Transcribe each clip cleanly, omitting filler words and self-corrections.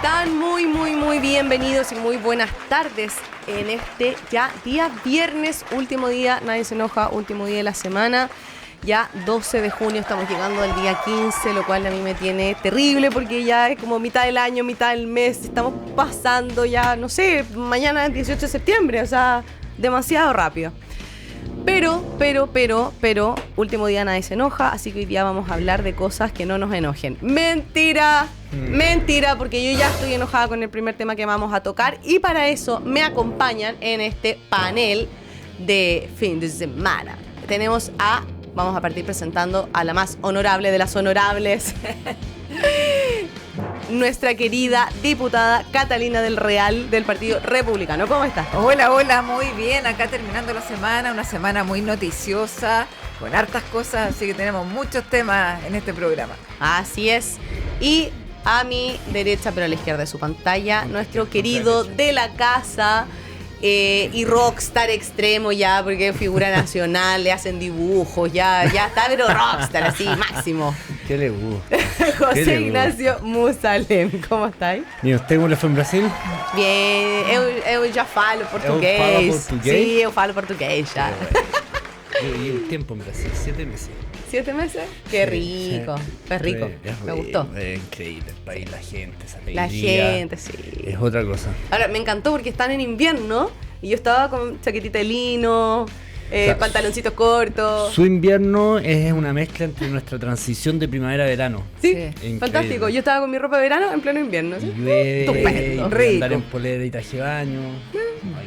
están? Muy bienvenidos y muy buenas tardes en este ya día viernes, último día, nadie se enoja, último día de la semana. Ya 12 de junio, estamos llegando al día 15, lo cual a mí me tiene terrible porque ya es como mitad del año, mitad del mes, estamos pasando ya, no sé, mañana es 18 de septiembre, o sea, demasiado rápido. Pero, último día nadie se enoja, así que hoy día vamos a hablar de cosas que no nos enojen. ¡Mentira! Mentira, porque yo ya estoy enojada con el primer tema que vamos a tocar y para eso me acompañan en este panel de fin de semana. Vamos a partir presentando a la más honorable de las honorables, nuestra querida diputada Catalina del Real del Partido Republicano. ¿Cómo estás? Hola, muy bien. Acá terminando la semana, una semana muy noticiosa, con hartas cosas, así que tenemos muchos temas en este programa. Así es. Y a mi derecha, pero a la izquierda de su pantalla, nuestro querido de la casa y rockstar extremo ya, porque es figura nacional, le hacen dibujos, ya está, pero rockstar, así, máximo. ¿Qué le gusta? José Ignacio Musalem, ¿cómo estáis? ¿Y usted cómo le fue en Brasil? Bien, eu já falo portugués. Sí, eu falo portugués ya. Yo viví un tiempo en Brasil, 7 meses. ¿7 meses? Qué rico, es rico, me gustó. Es increíble el país, la gente, esa alegría. La gente, sí. Es otra cosa. Ahora, me encantó porque están en invierno y yo estaba con chaquetita de lino, pantaloncitos cortos. Su invierno es una mezcla entre nuestra transición de primavera a verano. Sí, fantástico. Yo estaba con mi ropa de verano en pleno invierno. ¿Sí? Llueve, estupendo, rico. Andar en polera y traje de baño.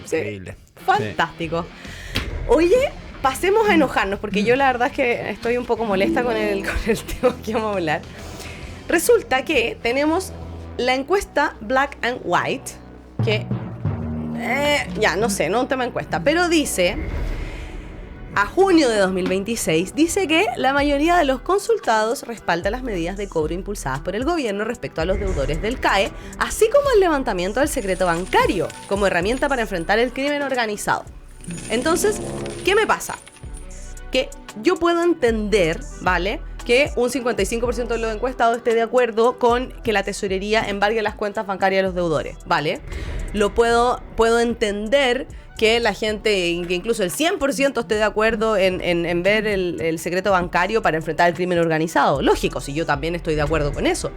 Increíble. Fantástico. Sí. Oye, pasemos a enojarnos, porque yo la verdad es que estoy un poco molesta con el tema que vamos a hablar. Resulta que tenemos la encuesta Black and White, que ya no sé, no un tema encuesta, pero dice, a junio de 2026, dice que la mayoría de los consultados respalda las medidas de cobro impulsadas por el gobierno respecto a los deudores del CAE, así como el levantamiento del secreto bancario como herramienta para enfrentar el crimen organizado. Entonces, ¿qué me pasa? Que yo puedo entender, ¿vale?, que un 55% de los encuestados esté de acuerdo con que la tesorería embargue las cuentas bancarias de los deudores, ¿vale? Lo puedo entender que la gente, que incluso el 100% esté de acuerdo en ver el secreto bancario para enfrentar el crimen organizado. Lógico, si yo también estoy de acuerdo con eso.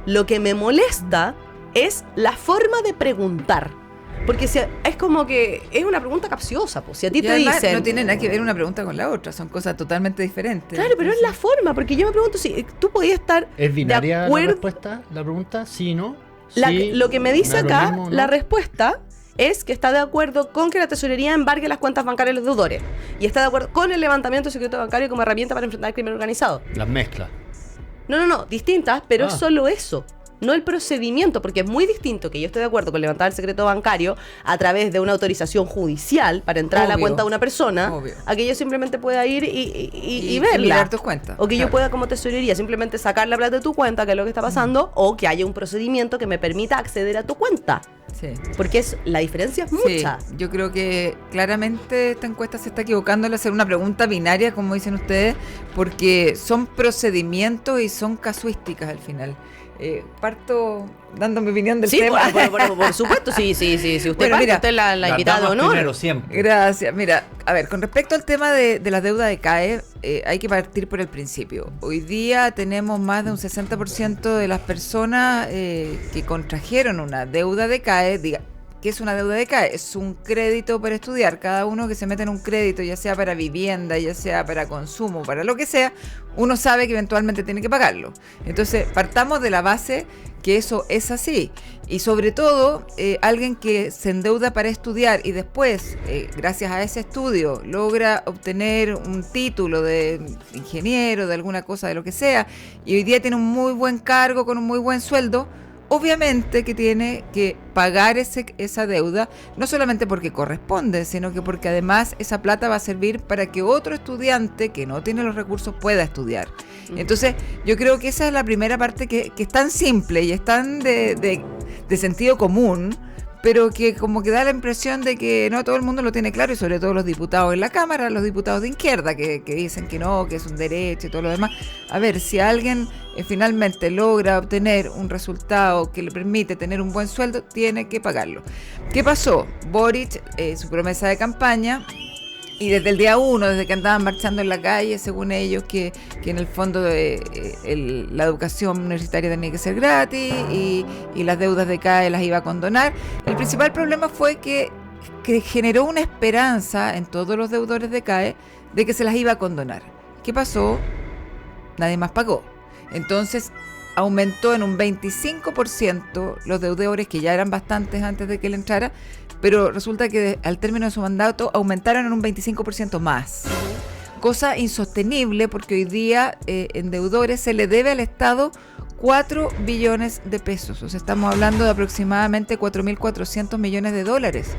Lo que me molesta es la forma de preguntar. Porque es como que es una pregunta capciosa, pues. Si a ti te dicen, no tiene nada que ver una pregunta con la otra, son cosas totalmente diferentes. Claro, pero es la forma, porque yo me pregunto si tú podías estar ¿es binaria de acuerdo? La respuesta, la pregunta? Sí, ¿no? Sí, lo que me dice acá, mismo, ¿no? La respuesta es que está de acuerdo con que la tesorería embargue las cuentas bancarias de los deudores. Y está de acuerdo con el levantamiento del secreto bancario como herramienta para enfrentar el crimen organizado. Las mezclas. No, distintas, pero es solo eso. No el procedimiento, porque es muy distinto que yo esté de acuerdo con levantar el secreto bancario a través de una autorización judicial para entrar a la cuenta de una persona, a que yo simplemente pueda ir y verla. Y mirar tus cuentas. O que yo pueda, como tesorería, simplemente sacar la plata de tu cuenta, que es lo que está pasando, o que haya un procedimiento que me permita acceder a tu cuenta. Sí. Porque la diferencia es mucha. Sí, yo creo que claramente esta encuesta se está equivocando al hacer una pregunta binaria, como dicen ustedes, porque son procedimientos y son casuísticas al final. Parto dando mi opinión del tema. Por supuesto, sí. Usted bueno, parte, mira, usted es la invitada de honor. Primero, siempre. Gracias. Mira, a ver, con respecto al tema de la deuda de CAE, hay que partir por el principio. Hoy día tenemos más de un 60% de las personas que contrajeron una deuda de CAE. ¿Qué es una deuda de CAE? Es un crédito para estudiar. Cada uno que se mete en un crédito, ya sea para vivienda, ya sea para consumo, para lo que sea, uno sabe que eventualmente tiene que pagarlo. Entonces, partamos de la base que eso es así. Y sobre todo, alguien que se endeuda para estudiar y después, gracias a ese estudio, logra obtener un título de ingeniero, de alguna cosa, de lo que sea, y hoy día tiene un muy buen cargo con un muy buen sueldo, obviamente que tiene que pagar esa deuda, no solamente porque corresponde, sino que porque además esa plata va a servir para que otro estudiante que no tiene los recursos pueda estudiar. Entonces, yo creo que esa es la primera parte que es tan simple y es tan de sentido común, pero que como que da la impresión de que no todo el mundo lo tiene claro, y sobre todo los diputados en la Cámara, los diputados de izquierda, que dicen que no, que es un derecho y todo lo demás. A ver, si alguien finalmente logra obtener un resultado que le permite tener un buen sueldo, tiene que pagarlo. ¿Qué pasó? Boric, su promesa de campaña, y desde el día 1, desde que andaban marchando en la calle, según ellos, que en el fondo la educación universitaria tenía que ser gratis y las deudas de CAE las iba a condonar. El principal problema fue que generó una esperanza en todos los deudores de CAE de que se las iba a condonar. ¿Qué pasó? Nadie más pagó. Entonces aumentó en un 25% los deudores, que ya eran bastantes antes de que él entrara, pero resulta que al término de su mandato aumentaron en un 25% más. Cosa insostenible, porque hoy día en deudores se le debe al Estado 4 billones de pesos. O sea, estamos hablando de aproximadamente 4.400 millones de dólares.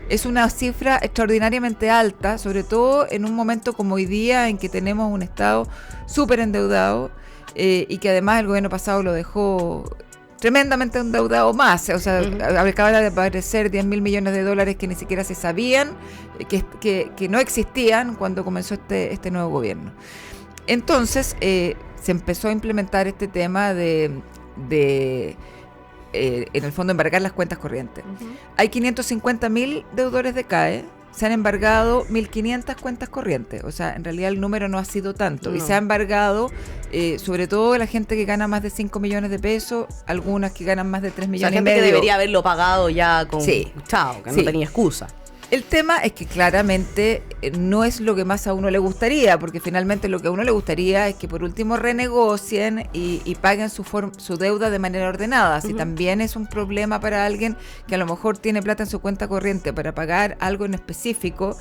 Es una cifra extraordinariamente alta, sobre todo en un momento como hoy día, en que tenemos un Estado súper endeudado, y que además el gobierno pasado lo dejó tremendamente endeudado más. O sea, acaba de aparecer 10.000 millones de dólares que ni siquiera se sabían, que no existían cuando comenzó este nuevo gobierno. Entonces se empezó a implementar este tema de en el fondo embargar las cuentas corrientes. Hay 550.000 deudores de CAE. Se han embargado 1.500 cuentas corrientes. O sea, en realidad el número no ha sido tanto. No. Y se ha embargado, sobre todo la gente que gana más de 5 millones de pesos, algunas que ganan más de 3 millones y medio. O sea, gente que debería haberlo pagado ya con... Sí. Chao, que no tenía excusa. El tema es que claramente no es lo que más a uno le gustaría, porque finalmente lo que a uno le gustaría es que por último renegocien y paguen su deuda de manera ordenada. Si también es un problema para alguien que a lo mejor tiene plata en su cuenta corriente para pagar algo en específico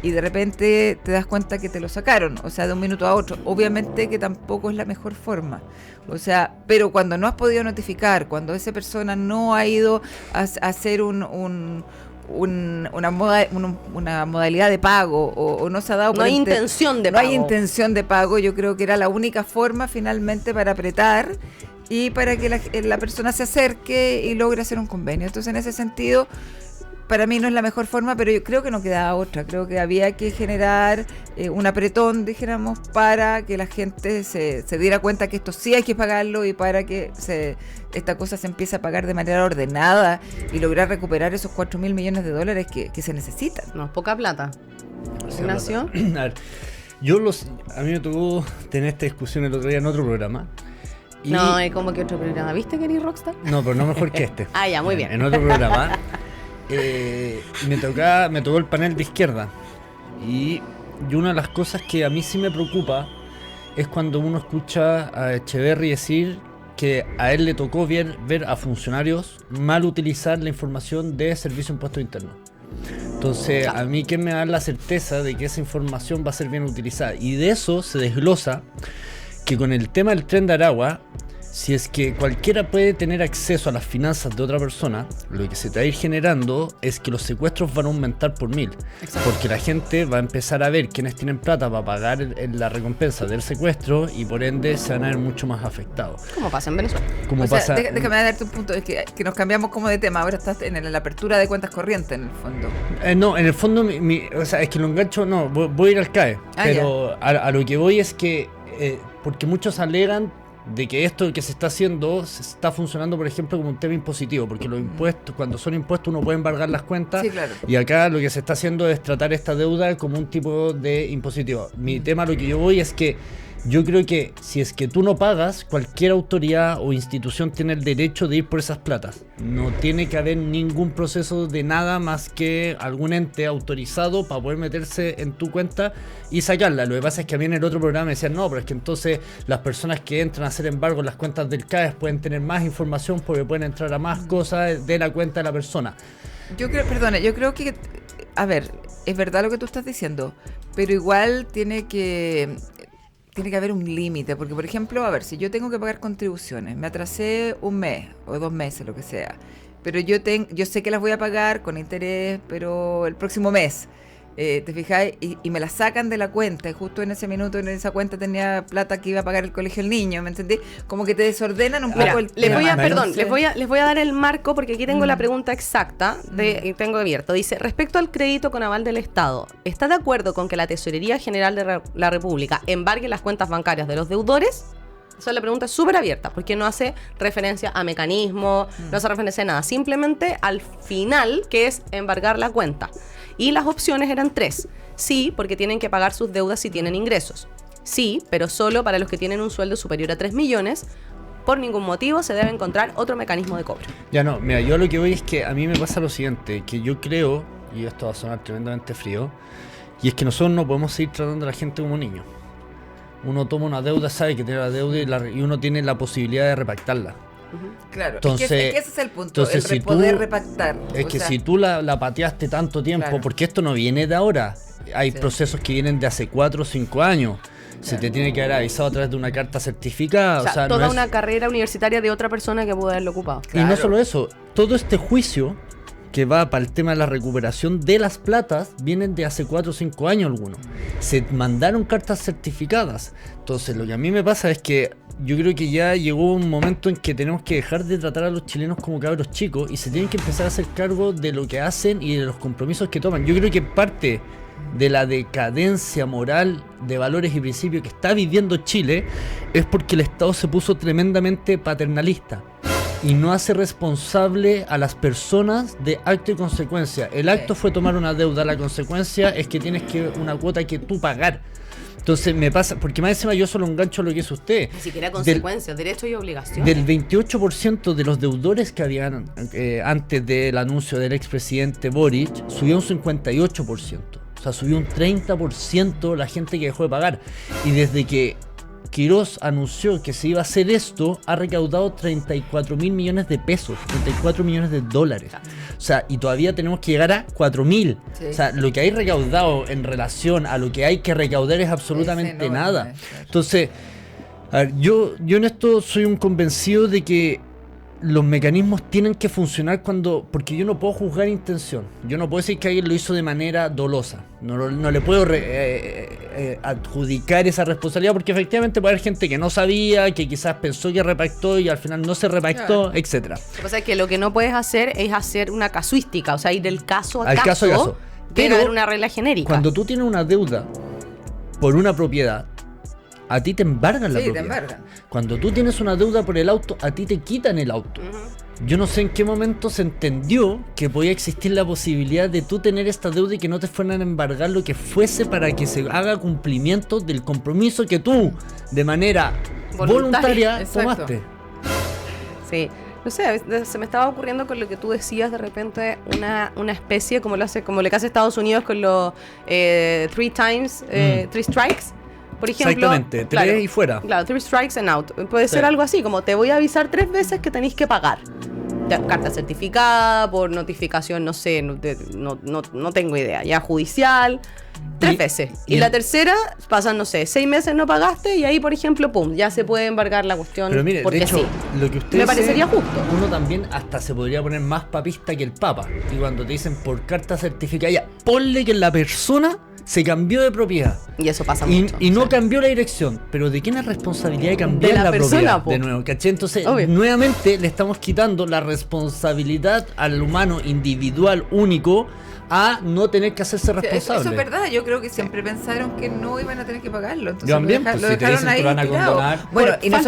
y de repente te das cuenta que te lo sacaron, o sea, de un minuto a otro, obviamente que tampoco es la mejor forma. O sea, pero cuando no has podido notificar, cuando esa persona no ha ido a hacer una modalidad de pago o no se ha dado no hay intención de pago. No hay intención de pago. Yo creo que era la única forma finalmente para apretar y para que la persona se acerque y logre hacer un convenio. Entonces, en ese sentido, para mí no es la mejor forma, pero yo creo que no quedaba otra. Creo que había que generar un apretón, dijéramos, para que la gente se diera cuenta que esto sí hay que pagarlo y para que esta cosa se empiece a pagar de manera ordenada y lograr recuperar esos 4.000 millones de dólares que se necesitan. No, poca plata. Ignacio. A ver, a mí me tocó tener esta discusión el otro día en otro programa. No, es como que otro programa. ¿Viste que eres rockstar? No, pero no mejor que este. Ya, muy bien. En otro programa. Me tocó el panel de izquierda y una de las cosas que a mí sí me preocupa es cuando uno escucha a Echeverri decir que a él le tocó ver a funcionarios mal utilizar la información de Servicio de Impuestos Internos. Entonces, a mí que me da la certeza de que esa información va a ser bien utilizada, y de eso se desglosa que con el tema del Tren de Aragua, si es que cualquiera puede tener acceso a las finanzas de otra persona, lo que se te va a ir generando es que los secuestros van a aumentar por 1.000. Exacto. Porque la gente va a empezar a ver quiénes tienen plata para pagar la recompensa del secuestro y por ende se van a ver mucho más afectados. Como pasa en Venezuela. Déjame darte un punto, es que nos cambiamos como de tema, ahora estás en la apertura de cuentas corrientes en el fondo. No, en el fondo, o sea, es que lo engancho, no, voy a ir al CAE, pero a lo que voy es que, porque muchos alegan de que esto que se está haciendo se está funcionando, por ejemplo, como un tema impositivo, porque los impuestos, cuando son impuestos uno puede embargar las cuentas. Sí, claro. Y acá lo que se está haciendo es tratar esta deuda como un tipo de impositivo. Mi tema, lo que yo voy es que yo creo que si es que tú no pagas, cualquier autoridad o institución tiene el derecho de ir por esas platas. No tiene que haber ningún proceso de nada más que algún ente autorizado para poder meterse en tu cuenta y sacarla. Lo que pasa es que a mí en el otro programa me decían, no, pero es que entonces las personas que entran a hacer embargo en las cuentas del CAES pueden tener más información porque pueden entrar a más cosas de la cuenta de la persona. Yo creo que, a ver, es verdad lo que tú estás diciendo, pero igual tiene que haber un límite, porque por ejemplo, a ver, si yo tengo que pagar contribuciones, me atrasé un mes o 2 meses, lo que sea, pero yo sé que las voy a pagar con interés, pero el próximo mes, ¿te fijáis? Y me la sacan de la cuenta, y justo en ese minuto en esa cuenta tenía plata que iba a pagar el colegio del niño, ¿me entendí? Como que te desordenan un poco el les tema. voy a dar el marco porque aquí tengo la pregunta exacta, tengo abierto. Dice, respecto al crédito con aval del Estado, ¿está de acuerdo con que la Tesorería General de la República embargue las cuentas bancarias de los deudores? Esa es la pregunta súper abierta, porque no hace referencia a mecanismos, no hace referencia a nada, simplemente al final, que es embargar la cuenta. Y las opciones eran 3. Sí, porque tienen que pagar sus deudas si tienen ingresos. Sí, pero solo para los que tienen un sueldo superior a 3 millones. Por ningún motivo se debe encontrar otro mecanismo de cobro. Ya no, mira, yo lo que voy es que a mí me pasa lo siguiente, que yo creo, y esto va a sonar tremendamente frío, y es que nosotros no podemos seguir tratando a la gente como niños. Uno toma una deuda, sabe que tiene la deuda y uno tiene la posibilidad de repactarla. Claro, entonces, es que ese es el punto, entonces, el poder repactar. Es que si tú la pateaste tanto tiempo, claro, porque esto no viene de ahora, hay sí, procesos que vienen de hace 4 o 5 años. Se te tiene que haber avisado a través de una carta certificada. O sea, toda no una carrera universitaria de otra persona que pudo haberlo ocupado. Claro. Y no solo eso, todo este juicio que va para el tema de la recuperación de las platas vienen de hace 4 o 5 años algunos. Se mandaron cartas certificadas. Entonces lo que a mí me pasa es que yo creo que ya llegó un momento en que tenemos que dejar de tratar a los chilenos como cabros chicos y se tienen que empezar a hacer cargo de lo que hacen y de los compromisos que toman. Yo creo que parte de la decadencia moral de valores y principios que está viviendo Chile es porque el Estado se puso tremendamente paternalista y no hace responsable a las personas de acto y consecuencia. El acto fue tomar una deuda, la consecuencia es que tienes que una cuota que tú pagar. Entonces me pasa, porque más encima yo solo engancho lo que es usted. Ni siquiera consecuencias, derechos y obligaciones. Del 28% de los deudores que habían antes del anuncio del expresidente Boric, subió un 58%. O sea, subió un 30% la gente que dejó de pagar. Y desde que Quirós anunció que se iba a hacer esto, ha recaudado 34 mil millones de pesos, 34 millones de dólares. O sea, y todavía tenemos que llegar a 4 mil. Sí. O sea, lo que hay recaudado en relación a lo que hay que recaudar es absolutamente nada. Entonces, a ver, yo en esto soy un convencido de que los mecanismos tienen que funcionar porque yo no puedo juzgar intención. Yo no puedo decir que alguien lo hizo de manera dolosa. No le puedo adjudicar esa responsabilidad porque efectivamente puede haber gente que no sabía, que quizás pensó que repactó y al final no se repactó, claro, etcétera. O sea, que lo que no puedes hacer es hacer una casuística, o sea, ir del caso a caso. Pero haber una regla genérica. Cuando tú tienes una deuda por una propiedad, a ti te embargan la propiedad. Te embargan. Cuando tú tienes una deuda por el auto, a ti te quitan el auto. Yo no sé en qué momento se entendió que podía existir la posibilidad de tú tener esta deuda y que no te fueran a embargar lo que fuese para que se haga cumplimiento del compromiso que tú, de manera voluntaria tomaste. Sí. No sé, se me estaba ocurriendo con lo que tú decías de repente una especie como lo que hace Estados Unidos con los 3 strikes. Por ejemplo, exactamente, 3 y fuera. Claro, 3 strikes and out. Puede ser algo así, como te voy a avisar 3 veces que tenéis que pagar. Carta certificada, por notificación, no sé, no tengo idea, ya judicial, 3 veces. Y la tercera, pasan, no sé, 6 meses no pagaste y ahí, por ejemplo, pum, ya se puede embargar la cuestión. Pero mire, porque de hecho, sí, lo que usted me parecería justo. Uno también hasta se podría poner más papista que el Papa. Y cuando te dicen por carta certificada, ya, ponle que la persona se cambió de propiedad. Y eso pasa mucho. Y no cambió la dirección. Pero ¿de quién es responsabilidad de cambiar la persona, propiedad? De nuevo, ¿cachai? Entonces, nuevamente le estamos quitando la responsabilidad al humano individual único a no tener que hacerse responsable. Eso es verdad, yo creo que siempre pensaron que no iban a tener que pagarlo. Entonces yo también, pues, si te dicen que lo van a condonar. Bueno, y no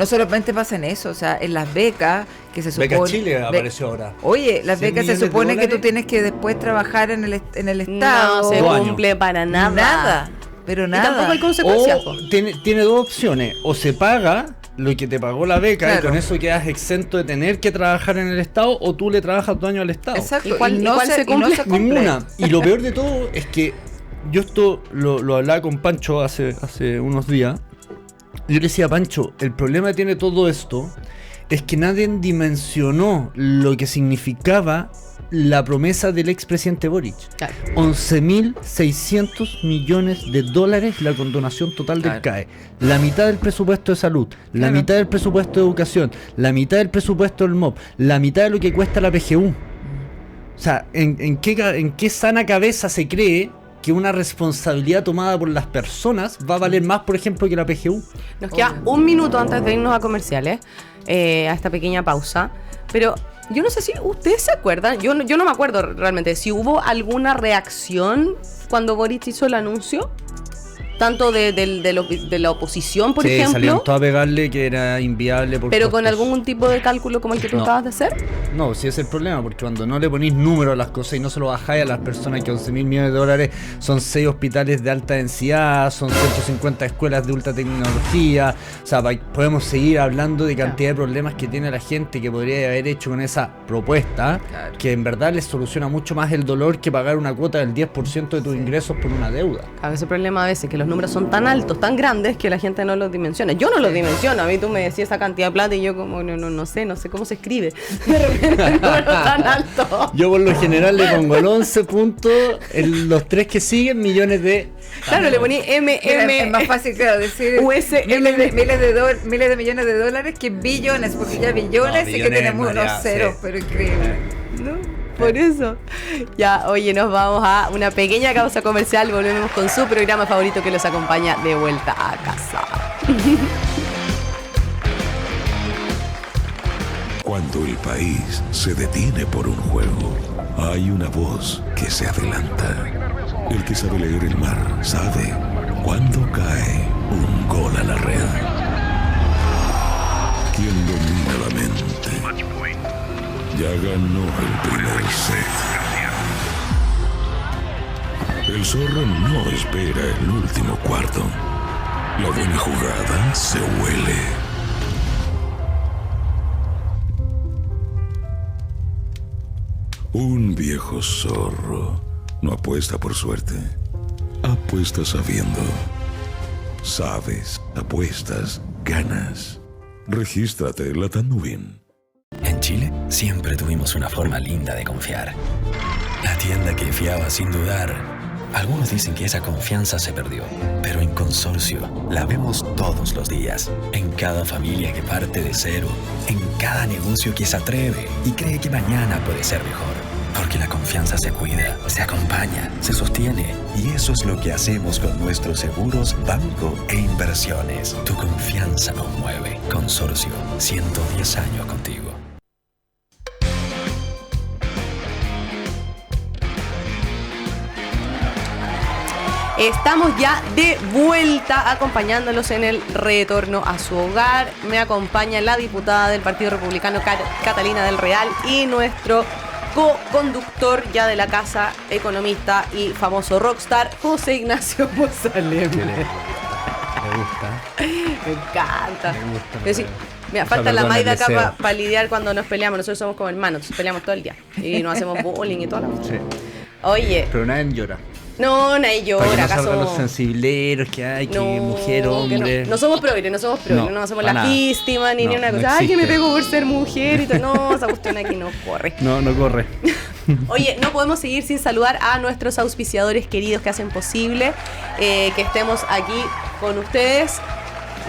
solamente pasa en eso, o sea, en las becas que se supone... Beca Chile apareció ahora. Oye, las becas se supone que tú tienes que después trabajar en el Estado. No se cumple para nada. Nada, pero nada. Y tampoco hay consecuencias. Tiene 2 opciones, o se paga lo que te pagó la beca, claro, y con eso quedas exento de tener que trabajar en el Estado, o tú le trabajas 2 años al Estado. Exacto. ¿Y cuál se cumple? No se cumple. Ninguna. Y lo peor de todo es que yo esto lo hablaba con Pancho hace unos días. Yo le decía a Pancho, el problema que tiene todo esto es que nadie dimensionó lo que significaba la promesa del expresidente Boric. Claro. 11.600 millones de dólares la condonación total del CAE. La mitad del presupuesto de salud, la mitad del presupuesto de educación, la mitad del presupuesto del MOP, la mitad de lo que cuesta la PGU. O sea, ¿en qué sana cabeza se cree que una responsabilidad tomada por las personas va a valer más, por ejemplo, que la PGU? Nos queda un minuto antes de irnos a comerciales, a esta pequeña pausa, pero yo no sé si ustedes se acuerdan, yo no me acuerdo realmente, si hubo alguna reacción cuando Boric hizo el anuncio, tanto de la oposición, por ejemplo. Salieron todos a pegarle que era inviable. Pero con algún tipo de cálculo como el que tú acabas de hacer. No, sí es el problema, porque cuando no le ponís número a las cosas y no se lo bajáis a las personas, que 11.000 millones de dólares son 6 hospitales de alta densidad, son 150 escuelas de ultra tecnología, o sea, podemos seguir hablando de cantidad de problemas que tiene la gente que podría haber hecho con esa propuesta, que en verdad les soluciona mucho más el dolor que pagar una cuota del 10% de tus ingresos por una deuda. Claro, ese problema a veces que los números son tan altos, tan grandes, que la gente no los dimensiona. Yo no los dimensiono. A mí tú me decías esa cantidad de plata y yo como no sé cómo se escribe. De repente el número tan alto. Yo por lo general le pongo el 11 puntos, los 3 que siguen, millones de... Claro, le poní Es más fácil, claro, decir miles de millones de dólares que billones, porque ya billones sí que tenemos unos ceros, pero increíble. ¿No? Por eso. Ya, oye, nos vamos a una pequeña pausa comercial. Volvemos con su programa favorito que los acompaña de vuelta a casa. Cuando el país se detiene por un juego, hay una voz que se adelanta. El que sabe leer el mar sabe cuándo cae un gol a la red. Quien domina la mente ya ganó el primer set. El zorro no espera el último cuarto. La buena jugada se huele. Un viejo zorro no apuesta por suerte. Apuesta sabiendo. Sabes, apuestas, ganas. Regístrate en la Tanduin. En Chile siempre tuvimos una forma linda de confiar. La tienda que fiaba sin dudar. Algunos dicen que esa confianza se perdió, pero en Consorcio la vemos todos los días. En cada familia que parte de cero, en cada negocio que se atreve y cree que mañana puede ser mejor. Porque la confianza se cuida, se acompaña, se sostiene. Y eso es lo que hacemos con nuestros seguros, banco e inversiones. Tu confianza nos mueve. Consorcio, 110 años contigo. Estamos ya de vuelta acompañándolos en el retorno a su hogar. Me acompaña la diputada del Partido Republicano, Catalina del Real, y nuestro co-conductor ya de la casa, economista y famoso rockstar, José Ignacio Mozalem. Me gusta. Me encanta. Me gusta. Pero sí, mira, falta la Maida acá para lidiar cuando nos peleamos. Nosotros somos como hermanos, nos peleamos todo el día. Y nos hacemos bullying y toda la cosa. Sí. Oye. Pero nadie llora. No, nadie llora. Para que no ¿acaso? salgan los sensibleros que hay, que mujer, hombre. No somos progres, no hacemos la nada. víctima ni una cosa. Ay, que me pego por ser mujer y todo. No, esa cuestión aquí no corre. No corre. Oye, no podemos seguir sin saludar a nuestros auspiciadores queridos que hacen posible que estemos aquí con ustedes.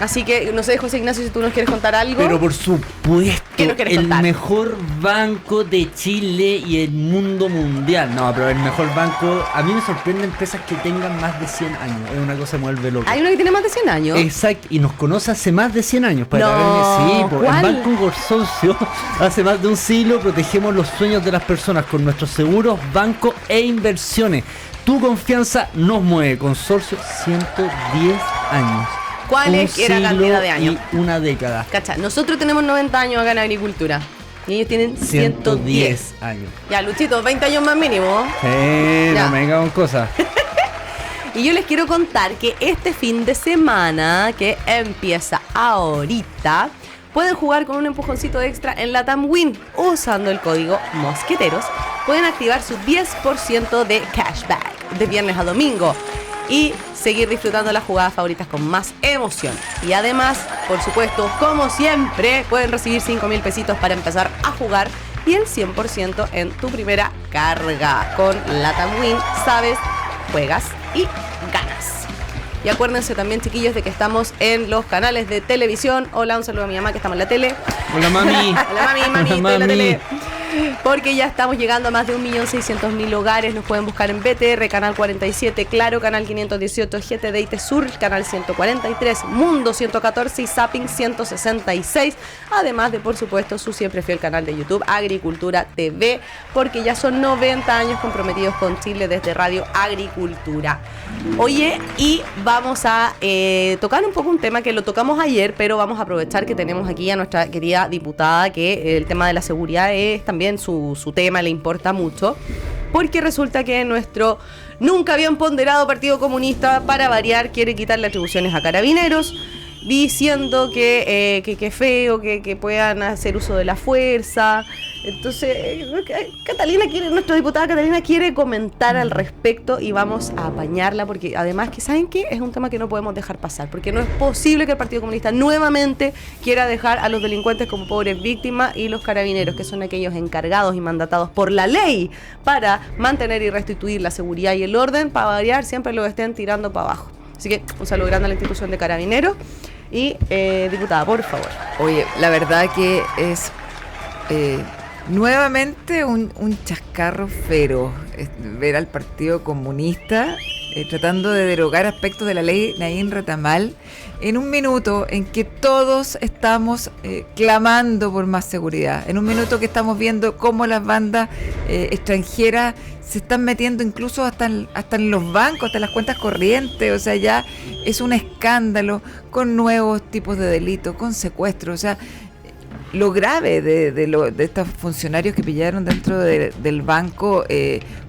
Así que, no sé, José Ignacio, si tú nos quieres contar algo. Pero por supuesto, ¿Qué nos quieres el contar? mejor banco de Chile y el mundo mundial. No, pero el mejor banco... A mí me sorprenden empresas que tengan más de 100 años. Es una cosa que me vuelve loco. Hay uno que tiene más de 100 años. Exacto, y nos conoce hace más de 100 años. No, sí, ¿cuál? el Banco Consorcio hace más de un siglo protegemos los sueños de las personas con nuestros seguros, bancos e inversiones. Tu confianza nos mueve. Consorcio, 110 años. ¿Cuál es que era cantidad de años? Y una década. Cacha, nosotros tenemos 90 años acá en agricultura. Y ellos tienen 110 años. Ya, Luchito, 20 años más mínimo. Sí, Ya. no me venga con cosas. Y yo les quiero contar que este fin de semana, que empieza ahorita, pueden jugar con un empujoncito extra en la Tamwin. Usando el código Mosqueteros, pueden activar su 10% de cashback de viernes a domingo y seguir disfrutando las jugadas favoritas con más emoción. Y además, por supuesto, como siempre, pueden recibir 5.000 pesitos para empezar a jugar y el 100% en tu primera carga. Con la Tamwin, sabes, juegas y ganas. Y acuérdense también, chiquillos, de que estamos en los canales de televisión. Hola, un saludo a mi mamá que estamos en la tele. Hola, mami. Hola, mami, estoy en la tele. porque ya estamos llegando a más de 1.600.000 hogares. Nos pueden buscar en BTR, Canal 47, Claro, Canal 518, GTD y Sur, Canal 143, Mundo 114 y Zapping 166. Además de, por supuesto, su siempre fiel canal de YouTube, Agricultura TV, porque ya son 90 años comprometidos con Chile desde Radio Agricultura. Oye, y vamos a tocar un poco un tema que lo tocamos ayer, pero vamos a aprovechar que tenemos aquí a nuestra querida diputada, que el tema de la seguridad es también su tema, le importa mucho, porque resulta que nuestro nunca bien ponderado Partido Comunista, para variar, quiere quitarle atribuciones a Carabineros, diciendo que feo, que puedan hacer uso de la fuerza. Entonces, nuestra diputada Catalina quiere comentar al respecto y vamos a apañarla, porque además que ¿saben qué? Es un tema que no podemos dejar pasar, porque no es posible que el Partido Comunista nuevamente quiera dejar a los delincuentes como pobres víctimas y los carabineros, que son aquellos encargados y mandatados por la ley para mantener y restituir la seguridad y el orden, para variar, siempre lo estén tirando para abajo. Así que un saludo grande a la institución de Carabineros. Y diputada, por favor. Oye, la verdad que es nuevamente un chascarro feroz ver al Partido Comunista tratando de derogar aspectos de la ley Naín Retamal en un minuto en que todos estamos clamando por más seguridad, en un minuto que estamos viendo cómo las bandas extranjeras se están metiendo incluso hasta en los bancos, hasta en las cuentas corrientes. O sea, ya es un escándalo, con nuevos tipos de delitos, con secuestros. O sea, lo grave de estos funcionarios que pillaron dentro del banco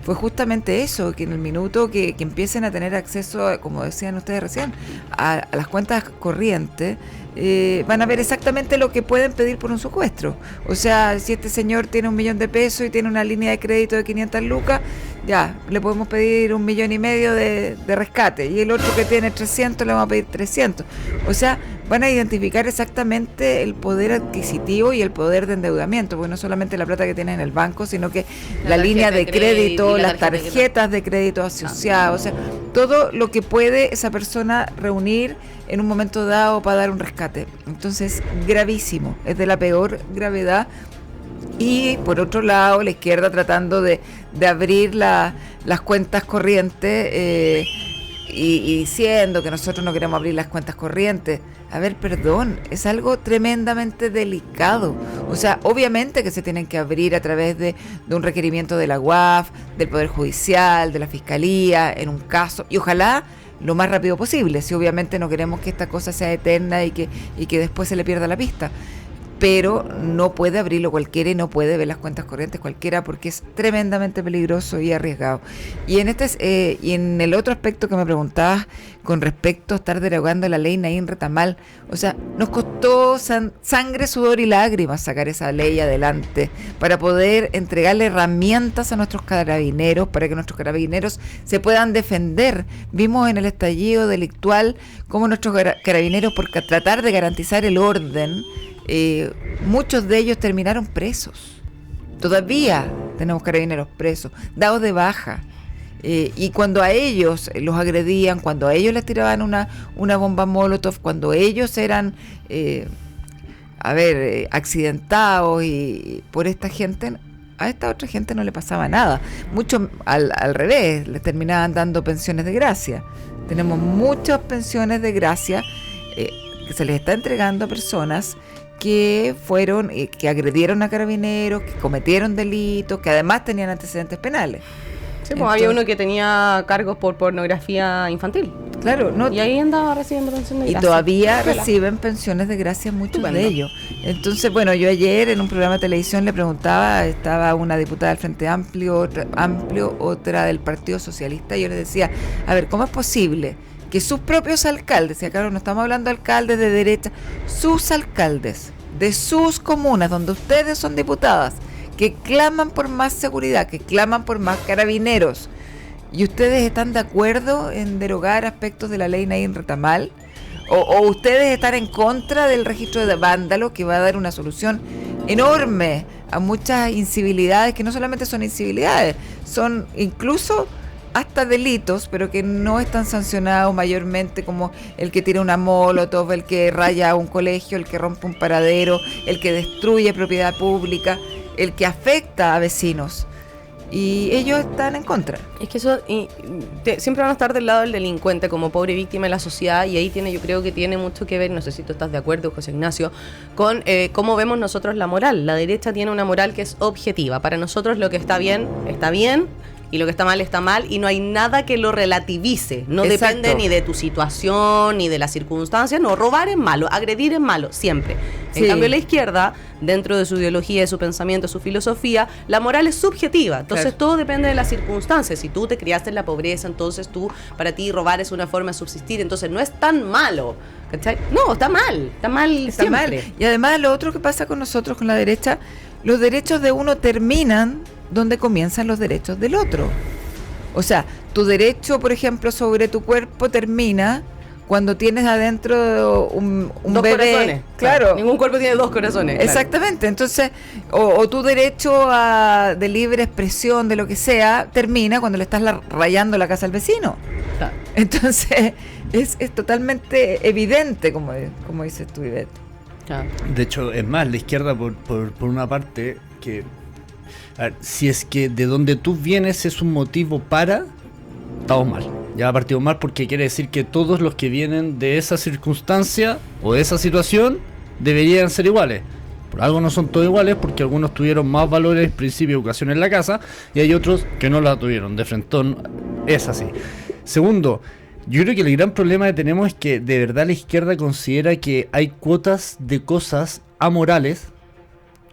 fue justamente eso, que en el minuto que empiecen a tener acceso, como decían ustedes recién, a las cuentas corrientes, van a ver exactamente lo que pueden pedir por un secuestro. O sea, si este señor tiene 1 millón de pesos y tiene una línea de crédito de 500 lucas, ya, le podemos pedir 1,5 millones de rescate. Y el otro que tiene 300, le vamos a pedir 300. O sea, van a identificar exactamente el poder adquisitivo y el poder de endeudamiento, porque no solamente la plata que tienes en el banco, sino que la línea de crédito, las tarjetas de crédito asociadas, o sea, todo lo que puede esa persona reunir en un momento dado para dar un rescate. Entonces, gravísimo, es de la peor gravedad. Y por otro lado, la izquierda tratando de abrir las cuentas corrientes y diciendo que nosotros no queremos abrir las cuentas corrientes. A ver, perdón, es algo tremendamente delicado. O sea, obviamente que se tienen que abrir a través de un requerimiento de la UAF, del Poder Judicial, de la Fiscalía, en un caso, y ojalá lo más rápido posible, si obviamente no queremos que esta cosa sea eterna y que después se le pierda la pista. Pero no puede abrirlo cualquiera y no puede ver las cuentas corrientes cualquiera, porque es tremendamente peligroso y arriesgado. Y en el otro aspecto que me preguntabas con respecto a estar derogando la ley Naín Retamal, o sea, nos costó sangre, sudor y lágrimas sacar esa ley adelante para poder entregarle herramientas a nuestros carabineros, para que nuestros carabineros se puedan defender. Vimos en el estallido delictual cómo nuestros carabineros, por tratar de garantizar el orden, muchos de ellos terminaron presos. Todavía tenemos carabineros presos, dados de baja. Y cuando a ellos los agredían, cuando a ellos les tiraban una bomba molotov, cuando ellos eran accidentados y por esta gente, a esta otra gente no le pasaba nada. Mucho al revés, les terminaban dando pensiones de gracia. Tenemos muchas pensiones de gracia que se les está entregando a personas que fueron, que agredieron a carabineros, que cometieron delitos, que además tenían antecedentes penales. Sí, pues había uno que tenía cargos por pornografía infantil. Claro, no. Y ahí andaba recibiendo pensión de gracia. Y todavía reciben pensiones de gracia muchos de ellos. Entonces, bueno, yo ayer en un programa de televisión le preguntaba, estaba una diputada del Frente Amplio, otra del Partido Socialista, y yo les decía, a ver, ¿cómo es posible que sus propios alcaldes, y acá no estamos hablando de alcaldes de derecha, sus alcaldes de sus comunas, donde ustedes son diputadas, que claman por más seguridad, que claman por más carabineros, y ustedes están de acuerdo en derogar aspectos de la ley Naín Retamal, o ustedes están en contra del registro de vándalos, que va a dar una solución enorme a muchas incivilidades, que no solamente son incivilidades, son incluso hasta delitos, pero que no están sancionados mayormente, como el que tira una molotov, el que raya un colegio, el que rompe un paradero, el que destruye propiedad pública. el que afecta a vecinos. Y ellos están en contra. Es que eso siempre van a estar del lado del delincuente como pobre víctima de la sociedad, y ahí yo creo que tiene mucho que ver, no sé si tú estás de acuerdo, José Ignacio, con cómo vemos nosotros la moral. La derecha tiene una moral que es objetiva. Para nosotros lo que está bien, y lo que está mal, y no hay nada que lo relativice. No Exacto. depende ni de tu situación, ni de las circunstancias. No, robar es malo, agredir es malo, siempre. En Sí. cambio, la izquierda, dentro de su ideología, de su pensamiento, de su filosofía, la moral es subjetiva. Entonces, Claro. todo depende de las circunstancias. Si tú te criaste en la pobreza, entonces para ti robar es una forma de subsistir. Entonces, no es tan malo. ¿Cachai? No, está mal Está mal. siempre. Y además lo otro que pasa con nosotros, con la derecha, los derechos de uno terminan donde comienzan los derechos del otro. O sea, tu derecho, por ejemplo, sobre tu cuerpo termina cuando tienes adentro un Dos bebé. corazones. Claro. Ningún cuerpo tiene dos corazones. Claro. Exactamente. Entonces, o tu derecho de libre expresión de lo que sea termina cuando le estás rayando la casa al vecino. Claro. Entonces, es totalmente evidente, como dices tú, Ivette. Claro. De hecho, es más, la izquierda por una parte, que a ver, si es que de donde tú vienes es un motivo estamos mal. Ya partimos mal, porque quiere decir que todos los que vienen de esa circunstancia o de esa situación deberían ser iguales. Por algo no son todos iguales, porque algunos tuvieron más valores, principios y educación en la casa, y hay otros que no la tuvieron. De frentón es así. Segundo, yo creo que el gran problema que tenemos es que de verdad la izquierda considera que hay cuotas de cosas amorales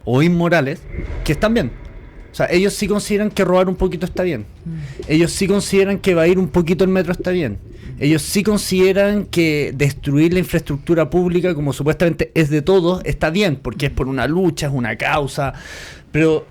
o inmorales que están bien. O sea, ellos sí consideran que robar un poquito está bien. Ellos sí consideran que evadir un poquito el metro está bien. Ellos sí consideran que destruir la infraestructura pública, como supuestamente es de todos, está bien, porque es por una lucha, es una causa. Pero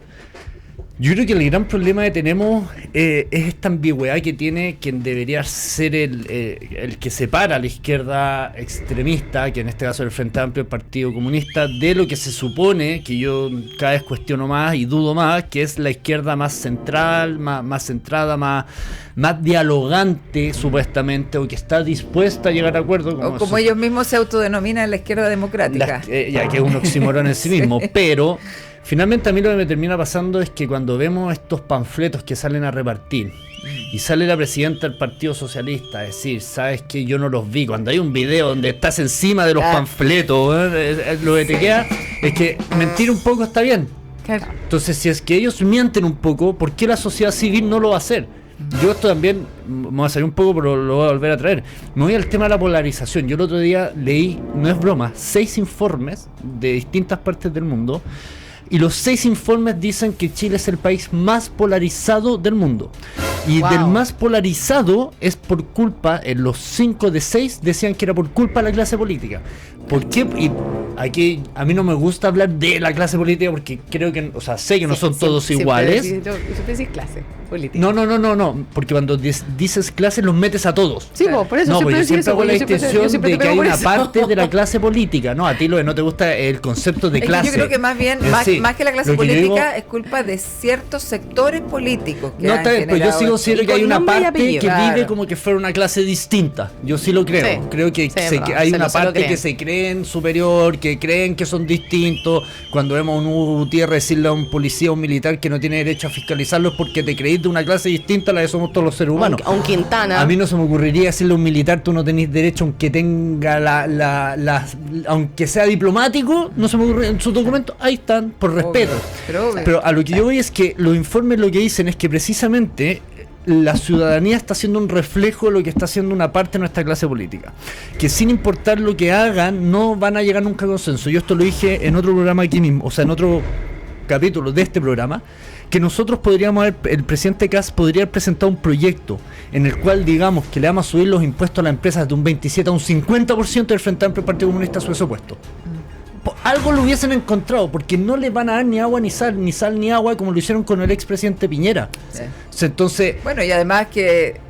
yo creo que el gran problema que tenemos es esta ambigüedad que tiene quien debería ser el que separa a la izquierda extremista, que en este caso es el Frente Amplio, el Partido Comunista, de lo que se supone, que yo cada vez cuestiono más y dudo más, que es la izquierda más central, más centrada, más dialogante supuestamente, o que está dispuesta a llegar a acuerdos. O como ellos mismos se autodenominan la izquierda democrática. Ya que es un oxímoron en sí mismo, pero finalmente a mí lo que me termina pasando es que cuando vemos estos panfletos que salen a repartir y sale la presidenta del Partido Socialista a decir, ¿sabes qué? Yo no los vi. Cuando hay un video donde estás encima de los panfletos, lo que te queda es que mentir un poco está bien. Claro. Entonces, si es que ellos mienten un poco, ¿por qué la sociedad civil no lo va a hacer? Yo esto también, me voy a salir un poco, pero lo voy a volver a traer. Me voy al tema de la polarización. Yo el otro día leí, no es broma, 6 informes de distintas partes del mundo. Y los 6 informes dicen que Chile es el país más polarizado del mundo. Y Wow. del más polarizado es por culpa, en los 5 de 6 decían que era por culpa de la clase política. ¿Por qué? Y aquí a mí no me gusta hablar de la clase política porque creo que, o sea, sé que no son todos iguales. Siempre decís clase política. No, porque cuando dices clase los metes a todos. Sí, por eso No, siempre pues yo decís siempre eso, hago la yo siempre distinción te de que pego hay por una eso. parte de la clase política. No, a ti lo que no te gusta es el concepto de Es que clase. yo creo que más bien, Sí, más que la clase lo que yo política, digo- es culpa de ciertos sectores políticos que No, han está bien, pero yo generado sí esto. considero Y que hay con una nombre y parte apellido. que Claro. vive como que fuera una clase distinta. Yo sí lo creo. Sí. Creo que, Sí, es verdad. hay Se una lo parte creen. que se creen superior, que creen que son distintos. Cuando vemos a un Hugo Gutiérrez decirle a un policía o un militar que no tiene derecho a fiscalizarlo es porque te creís de una clase distinta a la que somos todos los seres humanos. A un Quintana. A mí no se me ocurriría decirle a un militar tú no tenés derecho aunque tenga aunque sea diplomático, no se me ocurre en sus documentos, ahí están, por respeto. Obvio. Pero a lo que yo voy es que los informes lo que dicen es que precisamente la ciudadanía está haciendo un reflejo de lo que está haciendo una parte de nuestra clase política, que sin importar lo que hagan no van a llegar nunca a consenso. Yo esto lo dije en otro programa aquí mismo, o sea, en otro capítulo de este programa, que nosotros el presidente Kast podría haber presentado un proyecto en el cual digamos que le vamos a subir los impuestos a las empresas de un 27 a un 50% del Frente Amplio Partido Comunista a su presupuesto. Algo lo hubiesen encontrado, porque no le van a dar ni agua ni sal ni agua como lo hicieron con el expresidente Piñera. Sí. Entonces, Bueno, y además que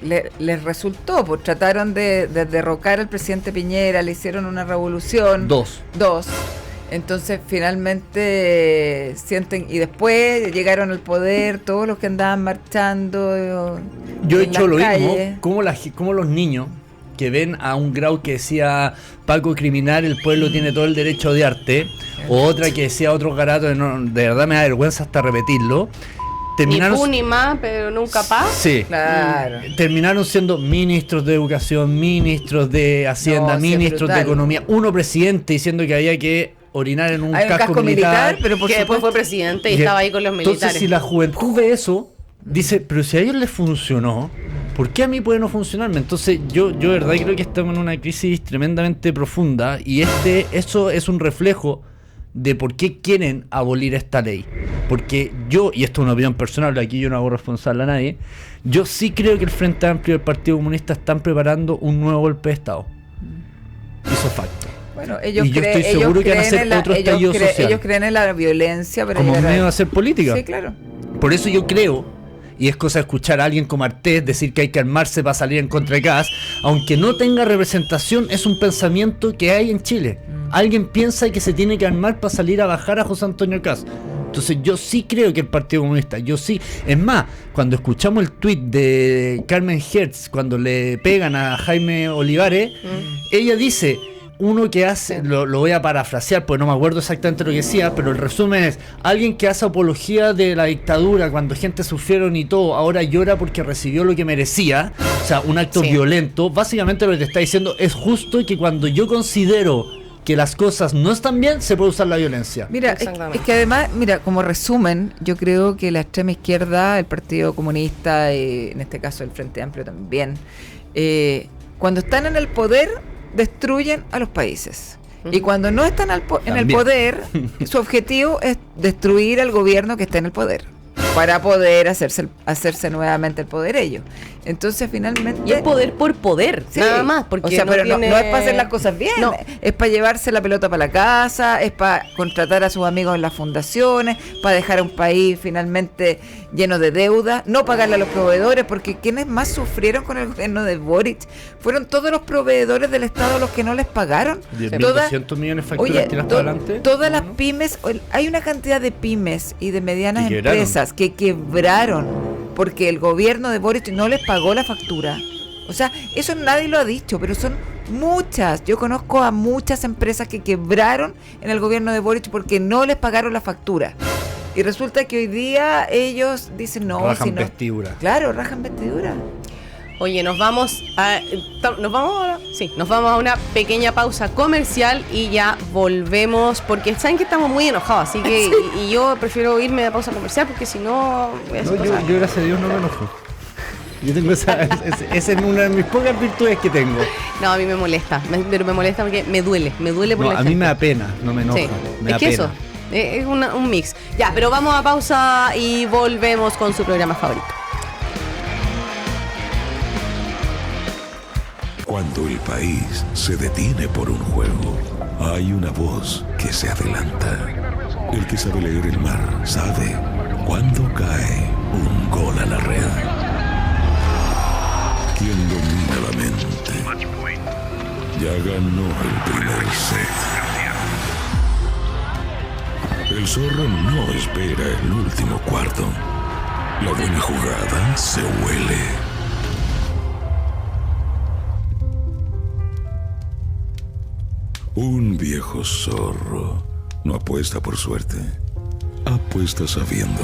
les resultó, pues trataron de derrocar al presidente Piñera, le hicieron una revolución. dos. Entonces finalmente sienten, y después llegaron al poder todos los que andaban marchando. Yo he en hecho las lo calles. mismo, como los niños que ven a un Grau que decía Paco criminal, el pueblo tiene todo el derecho a odiarte, o otra que decía otro garato, de verdad me da vergüenza hasta repetirlo. Ni pu ni más, pero nunca paz. Sí, Claro. terminaron siendo ministros de educación, ministros de hacienda, No, sí, es ministros de brutal. economía, uno presidente diciendo que había que orinar en un Hay un casco militar, pero por Que después fue supuesto. presidente y estaba ahí con los militares. Entonces, si la juventud ve eso, dice, pero si a ellos les funcionó, ¿por qué a mí puede no funcionarme? Entonces, yo de verdad creo que estamos en una crisis tremendamente profunda y eso es un reflejo de por qué quieren abolir esta ley. Porque yo, y esto es una opinión personal, aquí yo no hago responsable a nadie, yo sí creo que el Frente Amplio y el Partido Comunista están preparando un nuevo golpe de Estado. Eso es facto. Bueno, ellos Y yo estoy seguro que van a hacer otro estallido social. ellos creen en la violencia para Como llegar medio de hacer política. Sí, claro. Por eso yo creo, y es cosa de escuchar a alguien como Artés decir que hay que armarse para salir en contra de Kast, aunque no tenga representación, es un pensamiento que hay en Chile. Alguien piensa que se tiene que armar para salir a bajar a José Antonio Kast. Entonces yo sí creo que el Partido Comunista, yo sí. Es más, cuando escuchamos el tuit de Carmen Hertz, cuando le pegan a Jaime Olivares, ella dice... Uno que hace, lo voy a parafrasear porque no me acuerdo exactamente lo que decía, pero el resumen es, alguien que hace apología de la dictadura cuando gente sufrieron y todo, ahora llora porque recibió lo que merecía, o sea, un acto violento. Básicamente lo que te está diciendo es justo que cuando yo considero que las cosas no están bien, se puede usar la violencia. Mira, es que además, mira, como resumen, yo creo que la extrema izquierda, el Partido Comunista, en este caso el Frente Amplio también, cuando están en el poder, destruyen a los países. Y cuando no están en el poder, su objetivo es destruir al gobierno que está en el poder, para poder hacerse nuevamente el poder ellos. Entonces, finalmente... Y es poder por poder, Sí. nada más. Porque o sea, pero tiene... no es para hacer las cosas bien, No. es para llevarse la pelota para la casa, es para contratar a sus amigos en las fundaciones, para dejar a un país finalmente lleno de deuda, no pagarle a los proveedores, porque quienes más sufrieron con el gobierno de Boric fueron todos los proveedores del Estado los que no les pagaron. 10.200 millones de facturas tiras para adelante. Todas las pymes, hay una cantidad de pymes y de medianas Que quebraron. empresas que quebraron porque el gobierno de Boric no les pagó la factura. O sea, eso nadie lo ha dicho, pero son muchas. Yo conozco a muchas empresas que quebraron en el gobierno de Boric porque no les pagaron la factura. Y resulta que hoy día ellos dicen no, Rajan si no. vestidura. Claro, rajan vestidura. Oye, nos vamos ahora, sí, nos vamos a una pequeña pausa comercial y ya volvemos, porque saben que estamos muy enojados, así que y yo prefiero irme de pausa comercial porque si no voy a hacer cosas. Yo gracias a Dios no me enojo. Yo tengo esa es una de mis pocas virtudes que tengo. No, a mí me molesta, pero me molesta porque me duele por No, la a mí gente. me da pena, no me enoja. Sí, me es da que pena. eso, es un mix. Ya, pero vamos a pausa y volvemos con su programa favorito. Cuando el país se detiene por un juego, hay una voz que se adelanta. El que sabe leer el mar sabe cuándo cae un gol a la red. Quien domina la mente ya ganó el primer set. El zorro no espera el último cuarto. La buena jugada se huele. Un viejo zorro no apuesta por suerte, apuesta sabiendo.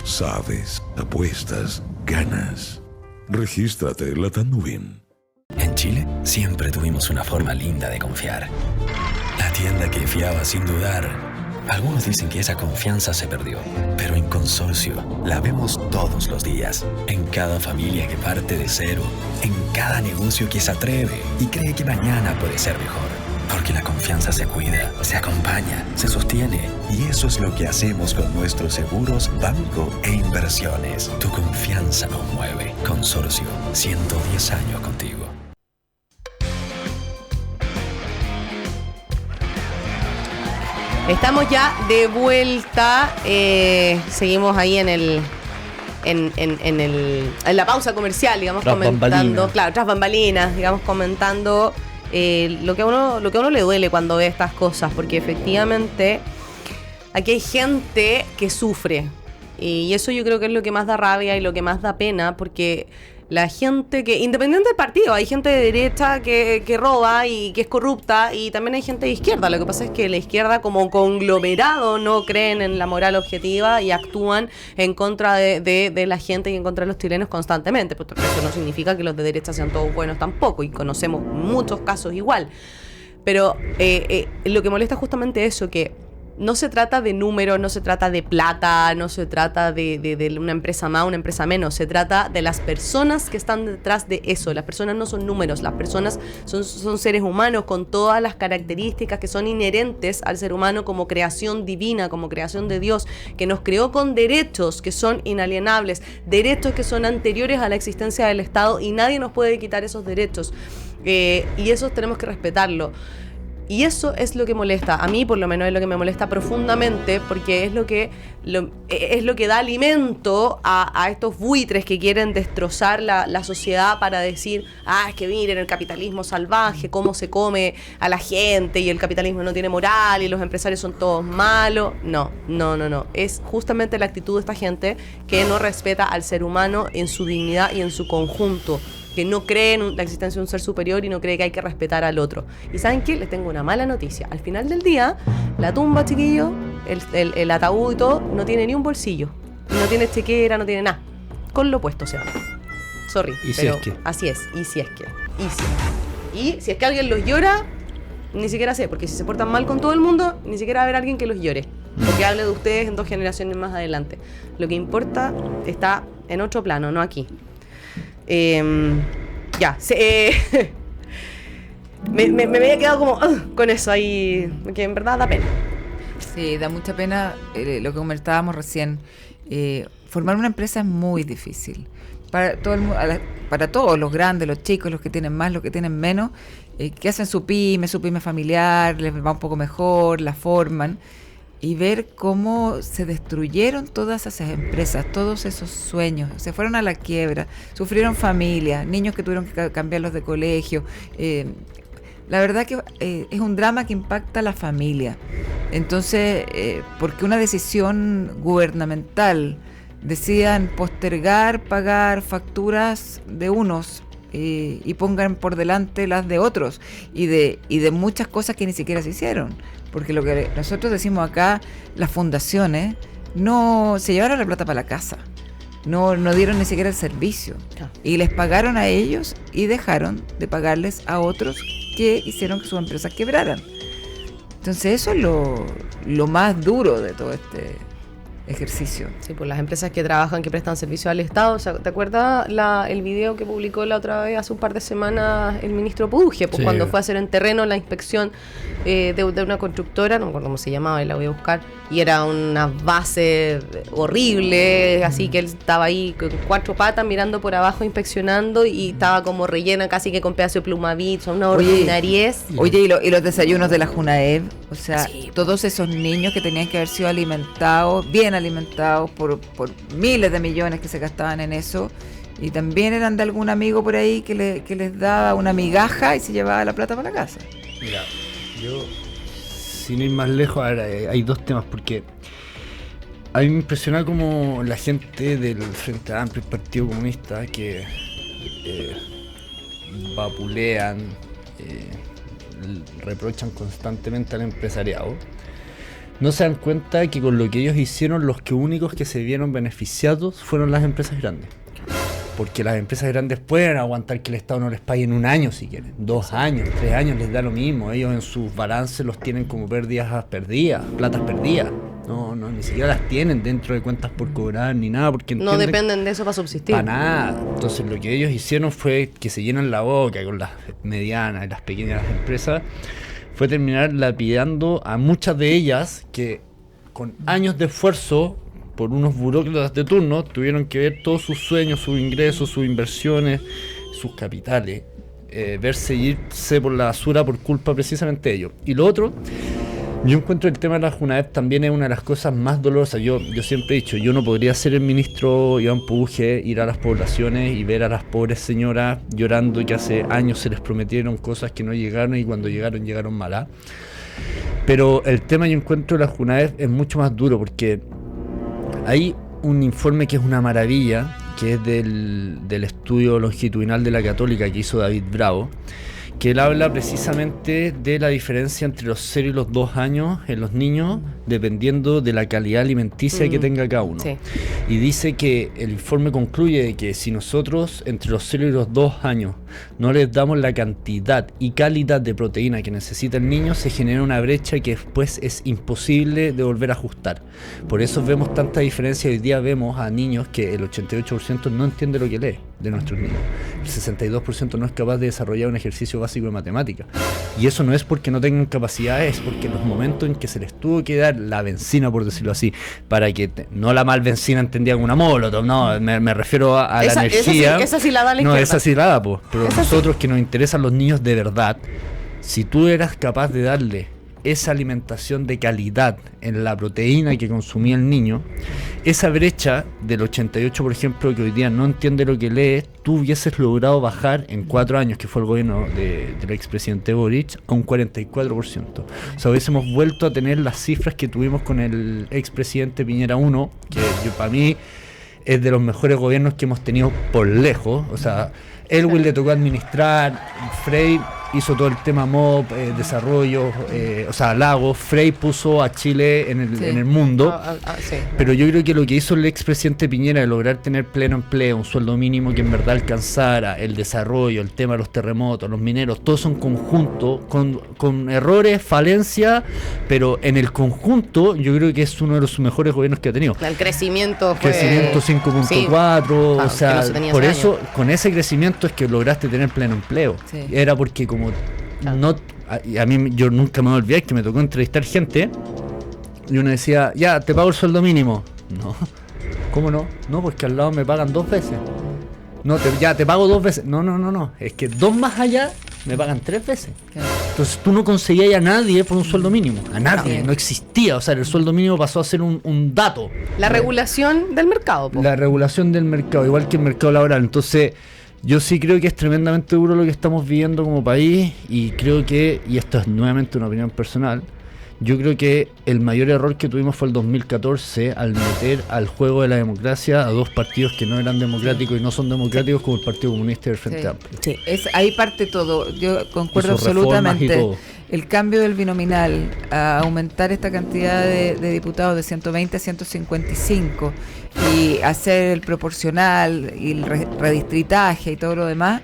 Sabes, apuestas, ganas. Regístrate en la Tanubin. En Chile siempre tuvimos una forma linda de confiar. La tienda que fiaba sin dudar. Algunos dicen que esa confianza se perdió, pero en Consorcio la vemos todos los días. En cada familia que parte de cero, en cada negocio que se atreve y cree que mañana puede ser mejor. Porque la confianza se cuida, se acompaña, se sostiene. Y eso es lo que hacemos con nuestros seguros, banco e inversiones. Tu confianza nos mueve. Consorcio, 110 años contigo. Estamos ya de vuelta. Seguimos ahí en la pausa comercial, digamos, Tras comentando, bambalinas. claro, tras bambalinas, digamos, comentando lo que a uno le duele cuando ve estas cosas, porque efectivamente aquí hay gente que sufre Y eso yo creo que es lo que más da rabia y lo que más da pena, porque la gente que, independiente del partido, hay gente de derecha que roba y que es corrupta, y también hay gente de izquierda. Lo que pasa es que la izquierda como conglomerado no creen en la moral objetiva y actúan en contra de la gente y en contra de los chilenos constantemente. Pero eso no significa que los de derecha sean todos buenos tampoco, y conocemos muchos casos igual. Pero lo que molesta es justamente eso, que no se trata de números, no se trata de plata, no se trata de una empresa más, una empresa menos. Se trata de las personas que están detrás de eso. Las personas no son números, las personas son seres humanos con todas las características que son inherentes al ser humano como creación divina, como creación de Dios, que nos creó con derechos que son inalienables, derechos que son anteriores a la existencia del Estado, y nadie nos puede quitar esos derechos. Y eso tenemos que respetarlo. Y eso es lo que molesta, a mí por lo menos es lo que me molesta profundamente, porque es lo que da alimento a estos buitres que quieren destrozar la sociedad para decir, es que miren el capitalismo salvaje, cómo se come a la gente, y el capitalismo no tiene moral y los empresarios son todos malos. No, es justamente la actitud de esta gente que no respeta al ser humano en su dignidad y en su conjunto, que no cree en la existencia de un ser superior y no cree que hay que respetar al otro. ¿Y saben qué? Les tengo una mala noticia. Al final del día, la tumba, chiquillo, el ataúd y todo, no tiene ni un bolsillo. No tiene chequera, no tiene nada. Con lo puesto se va. Sorry, ¿Y pero si es que? así es. Y si es que alguien los llora, ni siquiera sé, porque si se portan mal con todo el mundo, ni siquiera va a haber alguien que los llore, o que hable de ustedes en 2 generaciones más adelante. Lo que importa está en otro plano, no aquí. Me había quedado como con eso ahí, que en verdad da pena. Sí, da mucha pena lo que comentábamos recién. Formar una empresa es muy difícil. Para todo el mundo, para todos, los grandes, los chicos, los que tienen más, los que tienen menos, que hacen su pyme familiar, les va un poco mejor, la forman. Y ver cómo se destruyeron todas esas empresas, todos esos sueños, se fueron a la quiebra, sufrieron familias, niños que tuvieron que cambiarlos de colegio. La verdad que es un drama que impacta a la familia. Entonces, porque una decisión gubernamental decidan postergar, pagar facturas de unos y pongan por delante las de otros, y de muchas cosas que ni siquiera se hicieron. Porque lo que nosotros decimos acá, las fundaciones no se llevaron la plata para la casa, no dieron ni siquiera el servicio, y les pagaron a ellos y dejaron de pagarles a otros que hicieron que sus empresas quebraran. Entonces eso es lo más duro de todo este ejercicio. Sí, pues las empresas que trabajan, que prestan servicio al Estado. O sea, ¿te acuerdas el video que publicó la otra vez, hace un par de semanas, el ministro Puduje? Pues sí, cuando fue a hacer en terreno la inspección de una constructora, no me acuerdo cómo se llamaba, y la voy a buscar, y era una base horrible, así que él estaba ahí con 4 patas mirando por abajo, inspeccionando, y estaba como rellena casi que con pedazo de plumavit, una ordinariez. Oye, y los desayunos de la Junaed, o sea, sí, todos esos niños que tenían que haber sido alimentados, bien alimentados por miles de millones que se gastaban en eso, y también eran de algún amigo por ahí que les daba una migaja y se llevaba la plata para la casa. Mira, yo, sin ir más lejos, ahora hay 2 temas, porque a mí me impresiona como la gente del Frente Amplio, el Partido Comunista, que vapulean, reprochan constantemente al empresariado. No se dan cuenta que con lo que ellos hicieron, los únicos que se vieron beneficiados fueron las empresas grandes. Porque las empresas grandes pueden aguantar que el Estado no les pague en 1 año si quieren, 2 años, 3 años, les da lo mismo. Ellos en sus balances los tienen como platas perdidas. No, ni siquiera las tienen dentro de cuentas por cobrar ni nada, porque no dependen de eso para subsistir. Para nada. Entonces lo que ellos hicieron fue que se llenan la boca con las medianas y las pequeñas empresas, fue terminar lapidando a muchas de ellas que con años de esfuerzo por unos burócratas de turno tuvieron que ver todos sus sueños, sus ingresos, sus inversiones, sus capitales, verse irse por la basura por culpa precisamente de ellos. Y lo otro, yo encuentro el tema de la Junaed también es una de las cosas más dolorosas. Yo siempre he dicho, yo no podría ser el ministro Iván Puduje, ir a las poblaciones y ver a las pobres señoras llorando que hace años se les prometieron cosas que no llegaron, y cuando llegaron malas. Pero el tema, yo encuentro, de la Junaed es mucho más duro, porque ahí un informe que es una maravilla, que es del estudio longitudinal de la Católica que hizo David Bravo, que él habla precisamente de la diferencia entre los 0 y los 2 años en los niños, dependiendo de la calidad alimenticia que tenga cada uno. Sí. Y dice que el informe concluye de que si nosotros entre los 0 y los 2 años no les damos la cantidad y calidad de proteína que necesita el niño, se genera una brecha que después es imposible de volver a ajustar. Por eso vemos tanta diferencia. Hoy día vemos a niños que el 88% no entiende lo que lee de nuestros niños. El 62% no es capaz de desarrollar un ejercicio básico de matemática. Y eso no es porque no tengan capacidades, es porque en los momentos en que se les tuvo que dar la benzina, por decirlo así, para que, no la mal benzina entendía como una molotov, no, me refiero a la energía. Esa sí la da la no, izquierda. esa sí la da, pues. Pero Esa nosotros que nos interesan los niños de verdad, si tú eras capaz de darle esa alimentación de calidad en la proteína que consumía el niño, esa brecha del 88%, por ejemplo, que hoy día no entiende lo que lee, tú hubieses logrado bajar en 4 años, que fue el gobierno del expresidente Boric, a un 44%. O sea, hubiésemos vuelto a tener las cifras que tuvimos con el expresidente Piñera 1, que para mí es de los mejores gobiernos que hemos tenido por lejos. O sea, Elwin le tocó administrar, Frey hizo todo el tema MOP, desarrollo, o sea, Lagos. Frey puso a Chile en el mundo. Sí. Pero yo creo que lo que hizo el expresidente Piñera de lograr tener pleno empleo, un sueldo mínimo que en verdad alcanzara, el desarrollo, el tema de los terremotos, los mineros, todo eso en conjunto, con errores, falencias, pero en el conjunto yo creo que es uno de los mejores gobiernos que ha tenido. El crecimiento fue... Crecimiento 5.4, Sí. o sea, que no se tenía por hace eso, años. con ese crecimiento es que lograste tener pleno empleo. Sí. Era porque como no, a mí yo nunca me voy a olvidar que me tocó entrevistar gente y uno decía, ya, te pago el sueldo mínimo. No, ¿cómo no? No, porque al lado me pagan 2 veces. No, ya te pago 2 veces. No, es que 2 más allá me pagan 3 veces. Claro. Entonces tú no conseguías a nadie por un sueldo mínimo. A nadie, No. no existía. O sea, el sueldo mínimo pasó a ser un dato. La regulación del mercado, po. La regulación del mercado, igual que el mercado laboral. Entonces, yo sí creo que es tremendamente duro lo que estamos viviendo como país, y creo que, y esto es nuevamente una opinión personal, yo creo que el mayor error que tuvimos fue el 2014 al meter al juego de la democracia a 2 partidos que no eran democráticos y no son democráticos, como el Partido Comunista y el Frente Sí. Amplio. Sí. Ahí parte todo. Yo concuerdo Y sus reformas y absolutamente. todo. El cambio del binominal a aumentar esta cantidad de diputados de 120 a 155 y hacer el proporcional y el redistritaje y todo lo demás,